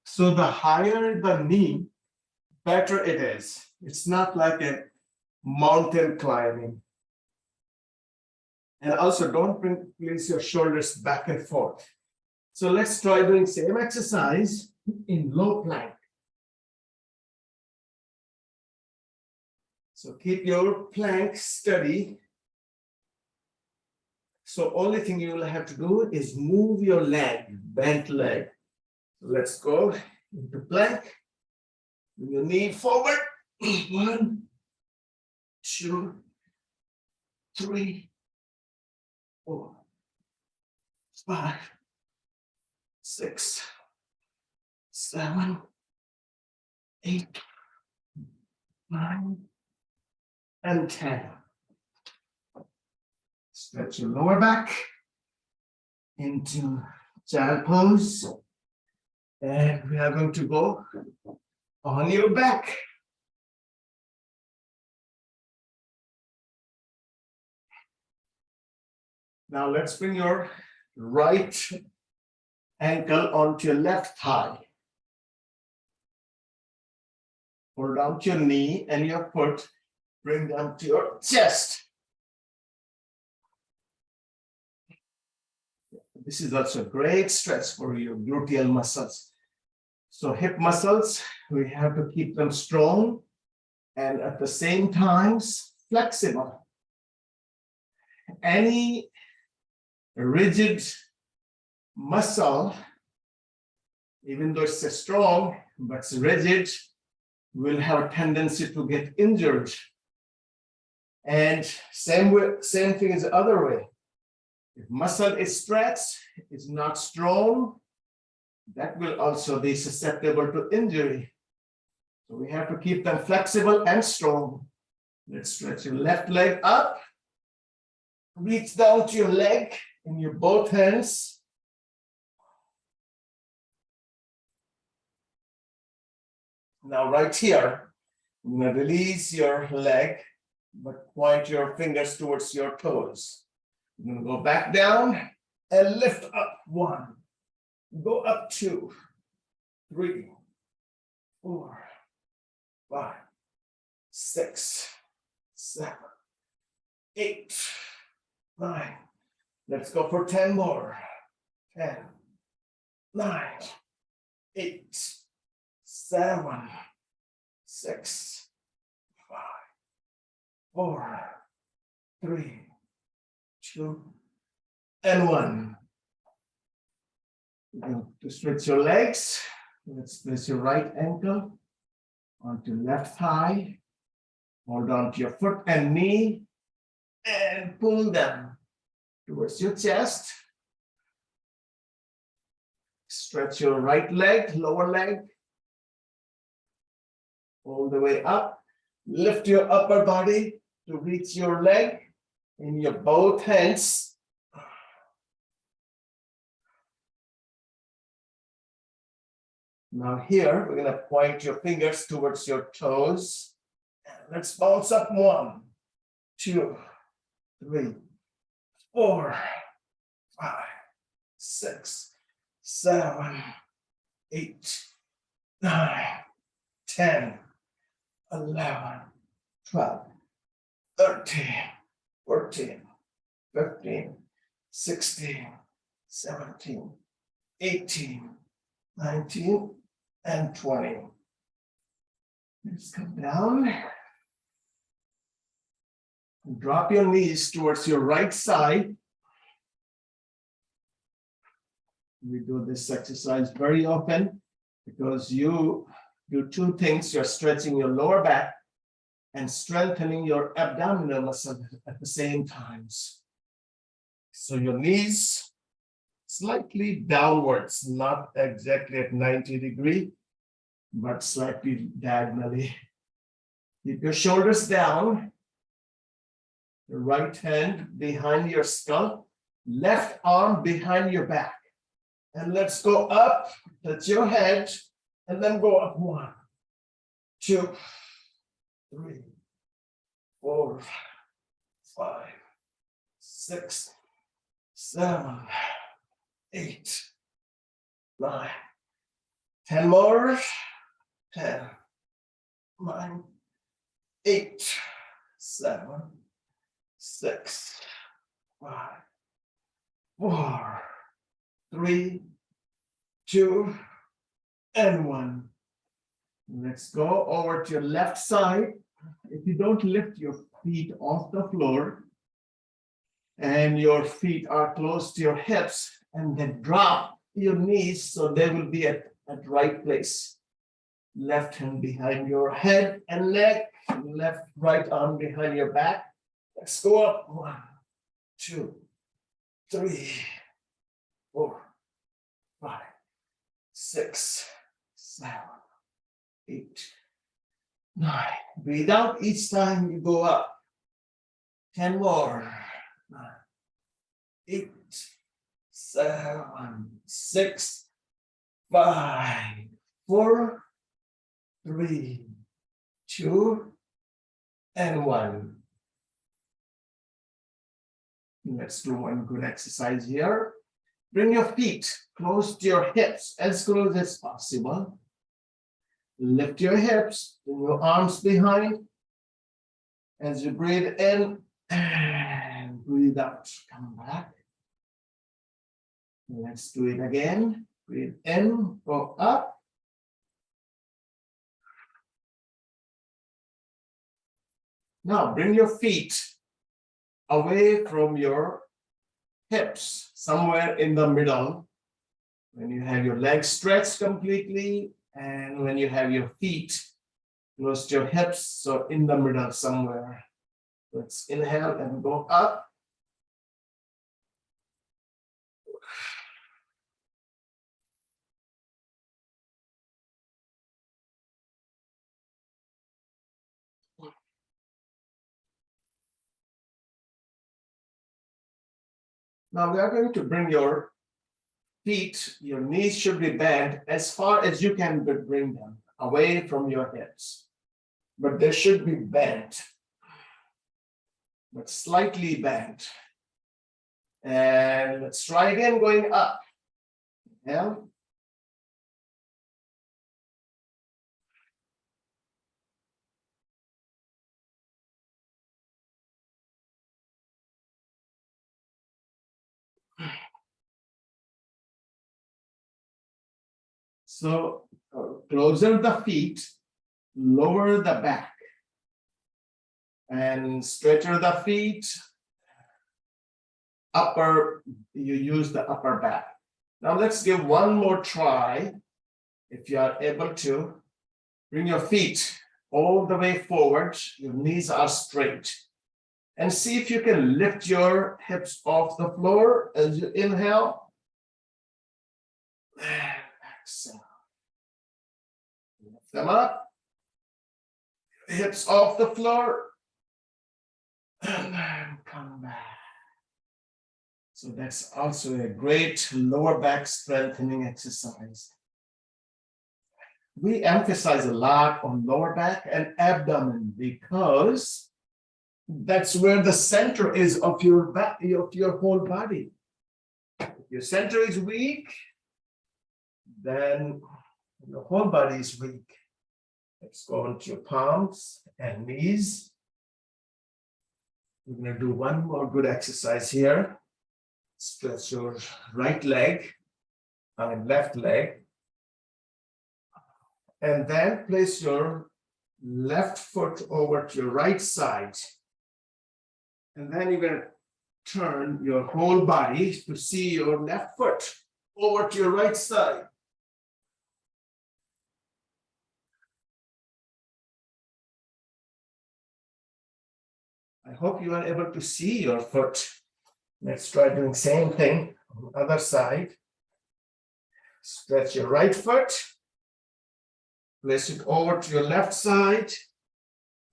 So the higher the knee, better it is. It's not like a mountain climbing. And also don't place your shoulders back and forth. So let's try doing same exercise in low plank. So keep your plank steady. So only thing you will have to do is move your leg, bent leg. So let's go into plank. Bring your knee forward. 1, 2, 3, 4, 5, 6, 7, 8, 9, and 10. Stretch your lower back into child pose. And we are going to go on your back. Now let's bring your right ankle onto your left thigh. Hold down to your knee and your foot, bring them to your chest. This is also a great stretch for your gluteal muscles. So hip muscles, we have to keep them strong and at the same time flexible. Any rigid muscle, even though it's strong, but it's rigid, will have a tendency to get injured. And same thing is the other way. If muscle is stretched, is not strong, that will also be susceptible to injury. So we have to keep them flexible and strong. Let's stretch your left leg up. Reach down to your leg in your both hands. Now right here, you're going to release your leg, but point your fingers towards your toes. You're going to go back down and lift up 1. Go up 2, 3, 4, 5, 6, 7, 8, 9. Let's go for 10 more. 10, 9, 8, 7, 6, 5, 4, 3, 2, and 1. You're going to stretch your legs. Let's place your right ankle onto left thigh. Hold on to your foot and knee and pull them towards your chest. Stretch your right leg, lower leg, all the way up. Lift your upper body to reach your leg in your both hands. Now here, we're going to point your fingers towards your toes. Let's bounce up 1, 2, 3, 4, 5, 6, 7, 8, 9, 10, 11, 12, 13, 14, 15, 16, 17, 18, 19, and 20. Let's come down. Drop your knees towards your right side. We do this exercise very often because you do 2 things. You're stretching your lower back and strengthening your abdominal muscle at the same times. So your knees slightly downwards, not exactly at 90 degrees, but slightly diagonally. Keep your shoulders down. Your right hand behind your skull, left arm behind your back. And let's go up, touch your head, and then go up 1, 2, 3, 4, 5, 6, 7, 8, 9, 10 more. 10, 9, 8, 7, 6, 5, 4, 3, 2, and 1. Let's go over to your left side. If you don't lift your feet off the floor and your feet are close to your hips, and then drop your knees so they will be at right place. Left hand behind your head and neck, right arm behind your back. Let's go up 1, 2, 3, 4, 5, 6, 7, 8, 9. Breathe out each time you go up. 10 more. 9, 8, 7, 6, 5, 4, 3, 2, and 1. Let's do one good exercise here. Bring your feet close to your hips, as close as possible. Lift your hips, bring your arms behind. As you breathe in and breathe out, come back. Let's do it again. Breathe in, go up. Now bring your feet away from your hips, somewhere in the middle. When you have your legs stretched completely, and when you have your feet close to your hips, so in the middle somewhere. Let's inhale and go up. Now we are going to bring your feet, your knees should be bent as far as you can bring them away from your hips. But they should be bent, but slightly bent. And let's try again going up. Yeah. So closer the feet, lower the back, and straighter the feet, upper, you use the upper back. Now let's give one more try. If you are able to, bring your feet all the way forward, your knees are straight. And see if you can lift your hips off the floor as you inhale. And exhale. Lift them up. Hips off the floor. And then come back. So that's also a great lower back strengthening exercise. We emphasize a lot on lower back and abdomen because that's where the center is of your back, of your whole body. If your center is weak, then your whole body is weak. Let's go into your palms and knees. We're going to do one more good exercise here. Stretch your right leg, left leg. And then place your left foot over to your right side. And then you're going to turn your whole body to see your left foot over to your right side. I hope you are able to see your foot. Let's try doing the same thing on the other side. Stretch your right foot. Place it over to your left side.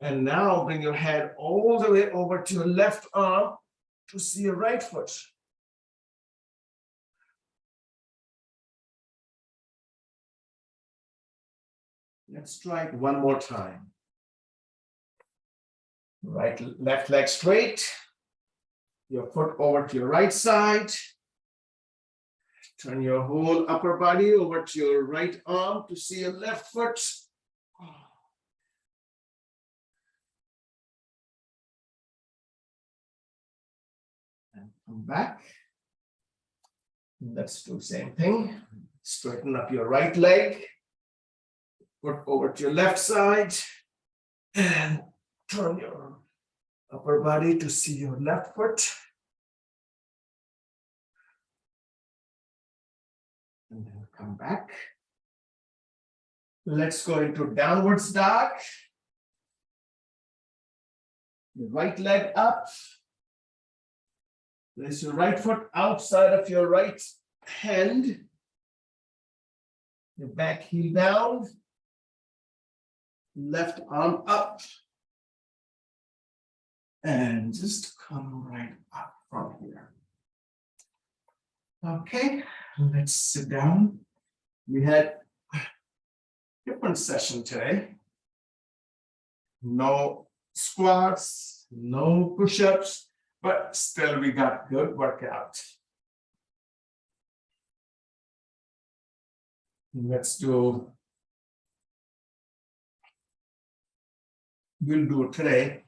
And now bring your head all the way over to your left arm to see your right foot. Let's try it one more time. Left leg straight. Your foot over to your right side. Turn your whole upper body over to your right arm to see your left foot. And come back. Let's do the same thing. Straighten up your right leg. Foot over to your left side. And turn your upper body to see your left foot. And then come back. Let's go into downwards dog. Your right leg up. Place your right foot outside of your right hand. Your back heel down. Left arm up. And just come right up from here. Okay, let's sit down. We had a different session today. No squats, no push-ups, but still we got good workout. We'll do today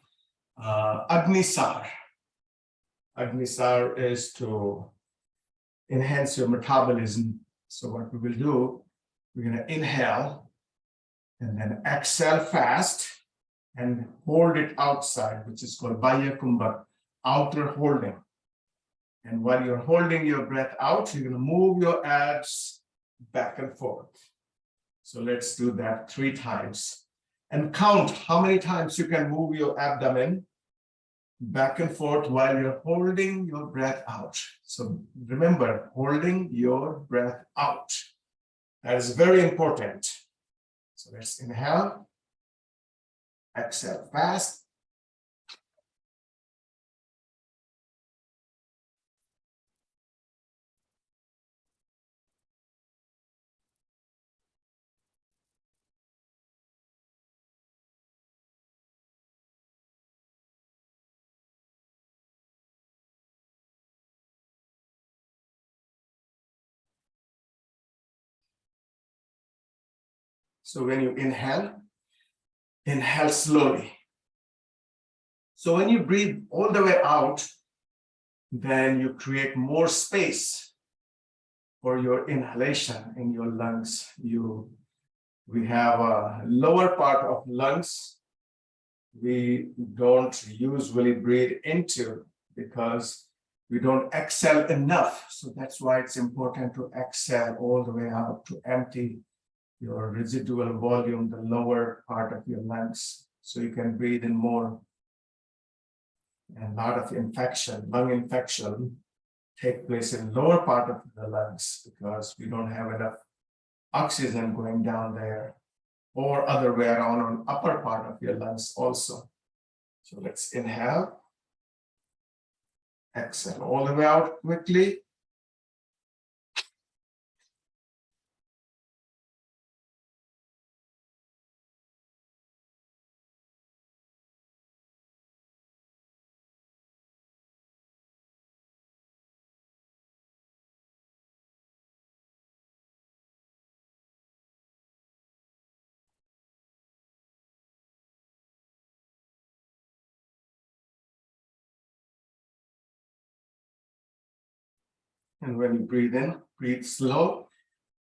Agnisar. Agnisar is to enhance your metabolism. So what we will do, we're going to inhale and then exhale fast and hold it outside, which is called Baya Kumbha, outer holding. And while you're holding your breath out, you're going to move your abs back and forth. So let's do that 3 times. And count how many times you can move your abdomen back and forth while you're holding your breath out. So remember, holding your breath out. That is very important. So let's inhale, exhale fast. So when you inhale, inhale slowly. So when you breathe all the way out, then you create more space for your inhalation in your lungs. We have a lower part of lungs we don't usually breathe into because we don't exhale enough. So that's why it's important to exhale all the way out to empty your residual volume, the lower part of your lungs, so you can breathe in more. And a lot of infection, lung infection, take place in lower part of the lungs because we don't have enough oxygen going down there, or other way around on upper part of your lungs also. So let's inhale, exhale all the way out quickly. And when you breathe in, breathe slow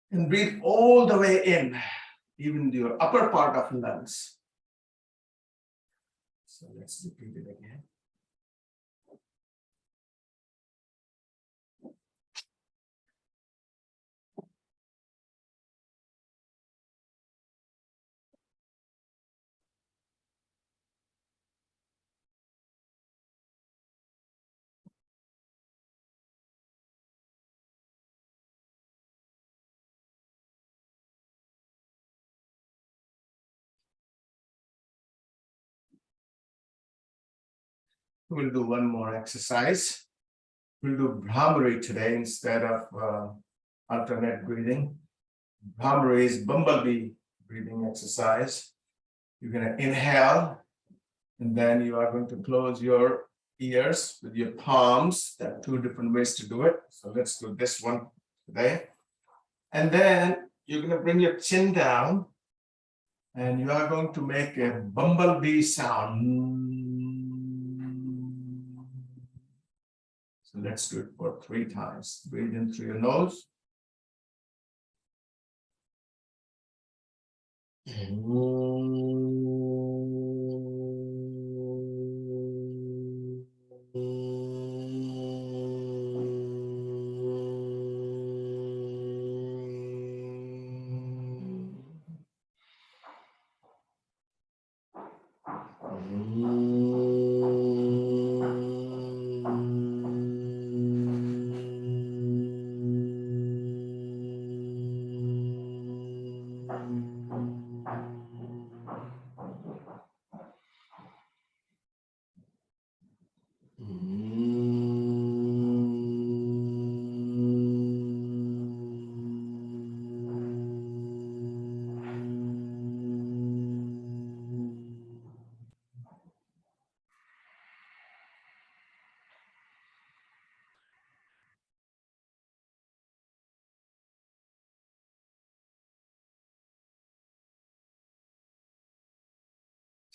and breathe all the way in, even your upper part of the lungs. So let's repeat it again. We'll do one more exercise. We'll do Brahmari today instead of alternate breathing. Brahmari is bumblebee breathing exercise. You're going to inhale, and then you are going to close your ears with your palms. There are two different ways to do it. So let's do this one today. And then you're going to bring your chin down, and you are going to make a bumblebee sound. So let's do it for 3 times. Breathe in through your nose.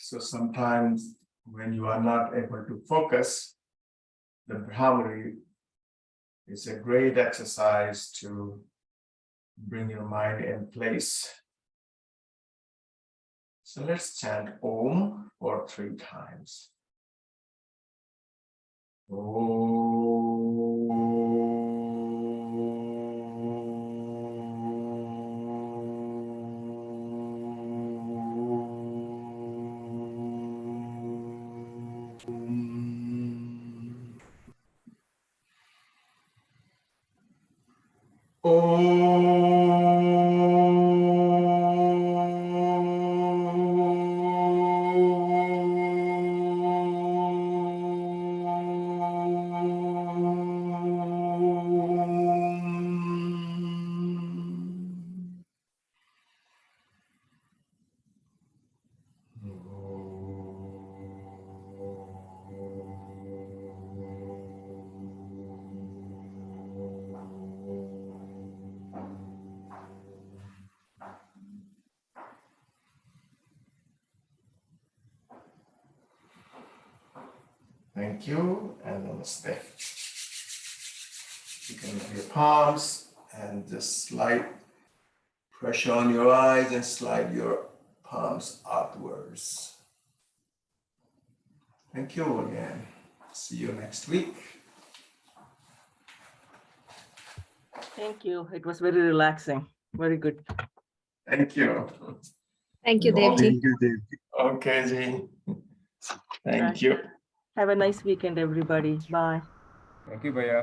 So sometimes when you are not able to focus, the Brahmari is a great exercise to bring your mind in place. So let's chant Om for 3 times. Om. Thank you, and namaste. You can move your palms and just slide pressure on your eyes and slide your palms outwards. Thank you again. See you next week. Thank you. It was very relaxing. Very good. Thank you. Thank you, You all- Devji. Thank you, Devji. Okay, Ji. Thank Right. you. Have a nice weekend, everybody. Bye. Thank you, Bhaiya.